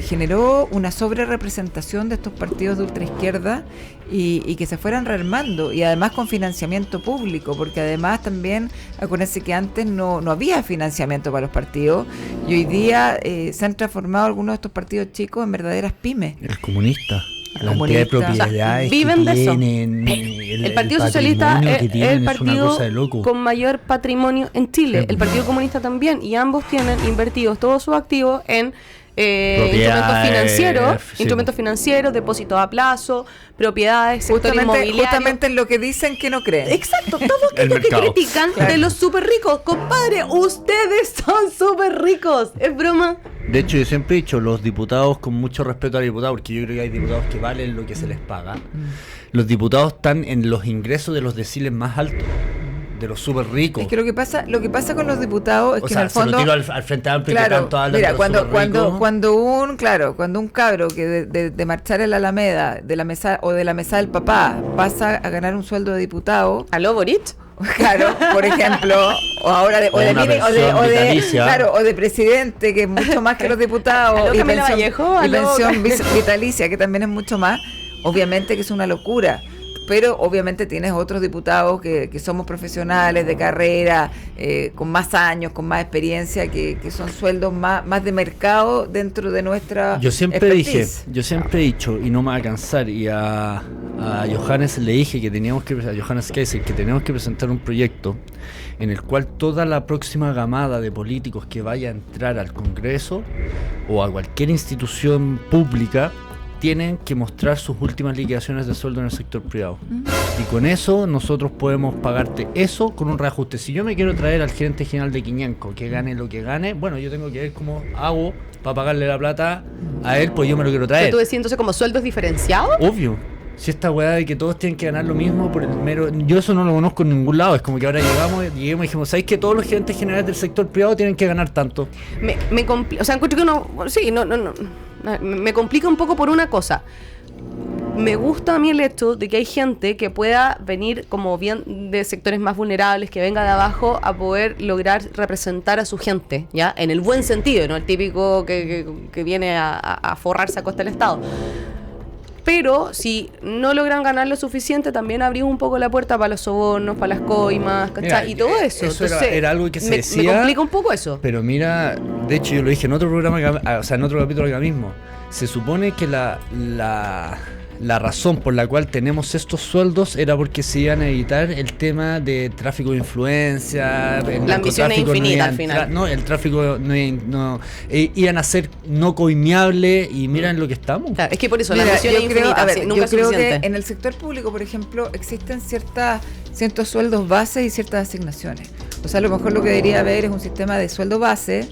generó una sobrerepresentación de estos partidos de ultraizquierda y que se fueran rearmando, y además con financiamiento público, porque además también acuérdense que antes no había financiamiento para los partidos, y hoy día se han transformado algunos de estos partidos chicos en verdaderas pymes. El comunista. La comunista. cantidad de propiedades O sea, viven que de eso. tienen, El Partido Socialista patrimonio que es tienen el es una partido cosa de loco. con mayor patrimonio en Chile. Sí. El Partido Comunista también. Y ambos tienen invertidos todos sus activos en Propiedades, sí. instrumentos financieros, depósitos a plazo, propiedades, sector inmobiliario. Justamente en lo que dicen que no creen. Exacto, todo El aquello que mercado. critican de los súper ricos. Compadre, ustedes son súper ricos. ¿Es broma? De hecho, yo siempre he dicho, los diputados, con mucho respeto a los diputados, porque yo creo que hay diputados que valen lo que se les paga, los diputados están en los ingresos de los deciles más altos, de los súper ricos. Es que lo que pasa con los diputados es O que sea, en el fondo se lo tiro al Frente Amplio, que claro, tanto hablan mira, de los superricos. cuando un cabro que de marchar en la Alameda de la mesa del papá pasa a ganar un sueldo de diputado, ¿Aló, Boric? claro, por ejemplo, o ahora O una pensión vitalicia. claro, o de presidente, que es mucho más que los diputados, ¿Aló, y Camila pensión, Vallejo? y ¿Aló? pensión vitalicia, que también es mucho más, obviamente que es una locura. Pero obviamente tienes otros diputados que somos profesionales de carrera, con más años, con más experiencia, que son sueldos más de mercado dentro de nuestra Yo siempre expertise. he dicho, y no me va a cansar, y a Johannes le dije que a Johannes Kaiser, que teníamos que presentar un proyecto en el cual toda la próxima gamada de políticos que vaya a entrar al Congreso o a cualquier institución pública tienen que mostrar sus últimas liquidaciones de sueldo en el sector privado. Y con eso nosotros podemos pagarte eso con un reajuste. Si yo me quiero traer al gerente general de Quiñanco, que gane lo que gane, bueno, yo tengo que ver cómo hago para pagarle la plata a él, pues yo me lo quiero ¿Pero traer. tú decís entonces como sueldos diferenciados? Obvio. Si esta weá de que todos tienen que ganar lo mismo por el mero... Yo eso no lo conozco en ningún lado. Es como que ahora lleguemos y dijimos, ¿sabéis que todos los gerentes generales del sector privado tienen que ganar tanto? O sea, encuentro que uno... Sí, no. Me complica un poco por una cosa. Me gusta a mí el hecho de que hay gente que pueda venir como bien de sectores más vulnerables, que venga de abajo a poder lograr representar a su gente, ¿ya? En el buen sentido, ¿no? El típico que viene a forrarse a costa del Estado. Pero si no logran ganar lo suficiente, también abrimos un poco la puerta para los sobornos, para las coimas, ¿cachai? Mira, y todo eso. Eso era algo que se decía. Me complica un poco eso. Pero mira, de hecho yo lo dije en otro programa, o sea, en otro capítulo acá mismo. Se supone que la razón por la cual tenemos estos sueldos era porque se iban a evitar el tema de tráfico de influencia. La ambición es infinita al final. No, el tráfico iban a ser no coimeable y miren lo que estamos. Claro, es que por eso la ambición es infinita, nunca es creo suficiente. que en el sector público, por ejemplo, existen ciertos sueldos base y ciertas asignaciones. O sea, a lo mejor lo que debería haber es un sistema de sueldo base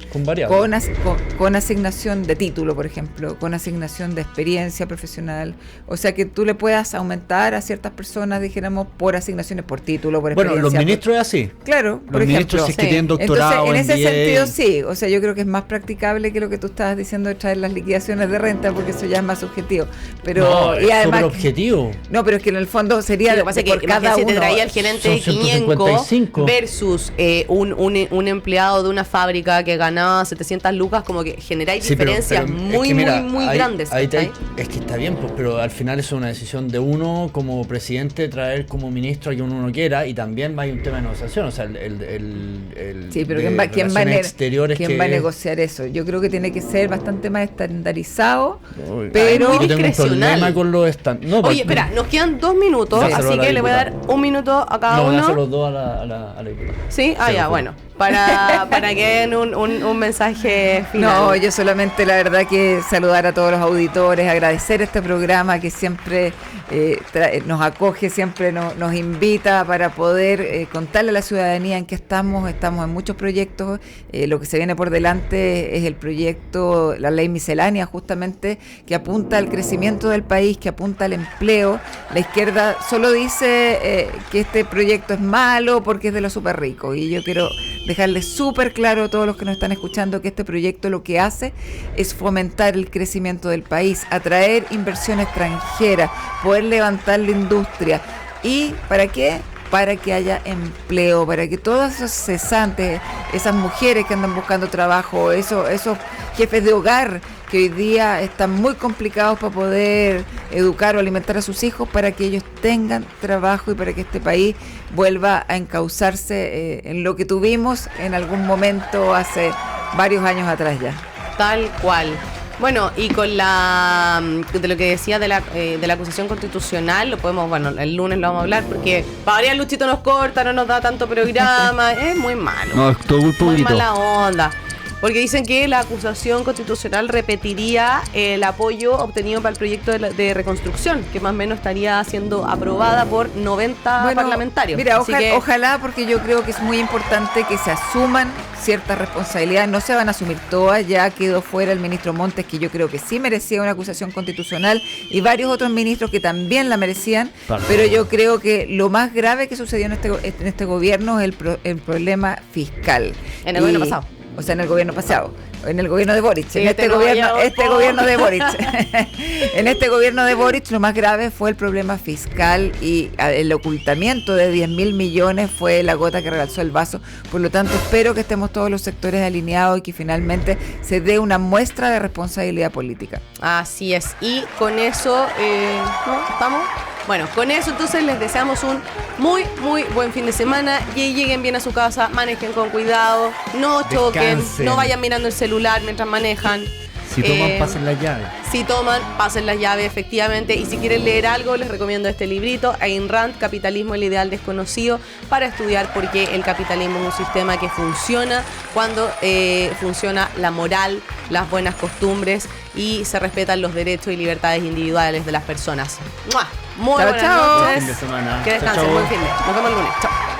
con asignación de título, por ejemplo, con asignación de experiencia profesional. O sea, que tú le puedas aumentar a ciertas personas, dijéramos, por asignaciones, por título, por experiencia. Bueno, los ministros es así. Claro, por ejemplo. Los ministros sí que tienen doctorado. Entonces, en ese MBA. sentido, sí. O sea, yo creo que es más practicable que lo que tú estabas diciendo de traer las liquidaciones de renta, porque eso ya es más subjetivo. Pero, no, y además, sobre objetivo. No, pero es que en el fondo sería lo que pasa es que por cada uno. Te traía el gerente de Quiñenco versus un empleado de una fábrica que ganaba 700 lucas, como que generáis diferencias muy grandes. Es que está bien, pues, pero al final eso es una decisión de uno como presidente, traer como ministro a quien uno no quiera, y también hay un tema de negociación. O sea, sí, pero ¿quién va a negociar eso? Yo creo que tiene que ser bastante más estandarizado, pero yo tengo un problema con los Oye, espera, nos quedan 2 minutos, así que le voy a dar 1 minuto a cada uno. No, los dos a la diputada. Sí, ya, bueno. Para que den un mensaje final. No, yo solamente la verdad que saludar a todos los auditores, agradecer este programa que siempre nos acoge, siempre nos invita para poder contarle a la ciudadanía en qué estamos en muchos proyectos. Lo que se viene por delante es el proyecto, la ley miscelánea, justamente, que apunta al crecimiento del país, que apunta al empleo. La izquierda solo dice que este proyecto es malo porque es de los súper ricos, y yo quiero dejarles súper claro a todos los que nos están escuchando que este proyecto lo que hace es fomentar el crecimiento del país, atraer inversión extranjera, poder levantar la industria. ¿Y para qué? Para que haya empleo, para que todos esos cesantes, esas mujeres que andan buscando trabajo, esos jefes de hogar que hoy día están muy complicados para poder educar o alimentar a sus hijos, para que ellos tengan trabajo y para que este país vuelva a encauzarse en lo que tuvimos en algún momento hace varios años atrás ya. Tal cual. Bueno, y con de lo que decía de la acusación constitucional, lo podemos, bueno, el lunes lo vamos a hablar, porque para variar Luchito nos corta, no nos da tanto programa, es muy malo. No, es todo muy mala onda. Porque dicen que la acusación constitucional repetiría el apoyo obtenido para el proyecto de reconstrucción, que más o menos estaría siendo aprobada por 90 parlamentarios. Mira, ojalá, porque yo creo que es muy importante que se asuman ciertas responsabilidades. No se van a asumir todas, ya quedó fuera el ministro Montes, que yo creo que sí merecía una acusación constitucional, y varios otros ministros que también la merecían. Pero yo creo que lo más grave que sucedió en este gobierno es el problema fiscal. En el gobierno pasado. O sea, en el gobierno pasado, en el gobierno de Boric, sí, en este gobierno de Boric. En este gobierno de Boric lo más grave fue el problema fiscal, y el ocultamiento de 10.000 millones fue la gota que rebalsó el vaso. Por lo tanto, espero que estemos todos los sectores alineados y que finalmente se dé una muestra de responsabilidad política. Así es. Y con eso, ¿no? ¿Estamos? Bueno, con eso entonces les deseamos un muy, muy buen fin de semana, y lleguen bien a su casa, manejen con cuidado, no choquen, no vayan mirando el celular mientras manejan. Si toman, pasen las llaves. Si toman, pasen las llaves, efectivamente. Y si quieren leer algo, les recomiendo este librito, Ayn Rand, Capitalismo, el ideal desconocido, para estudiar por qué el capitalismo es un sistema que funciona cuando funciona la moral, las buenas costumbres y se respetan los derechos y libertades individuales de las personas. ¡Mua! Muy buenas noches. Fin de semana. Que descansen, buen fin de. Nos vemos el lunes. Chao.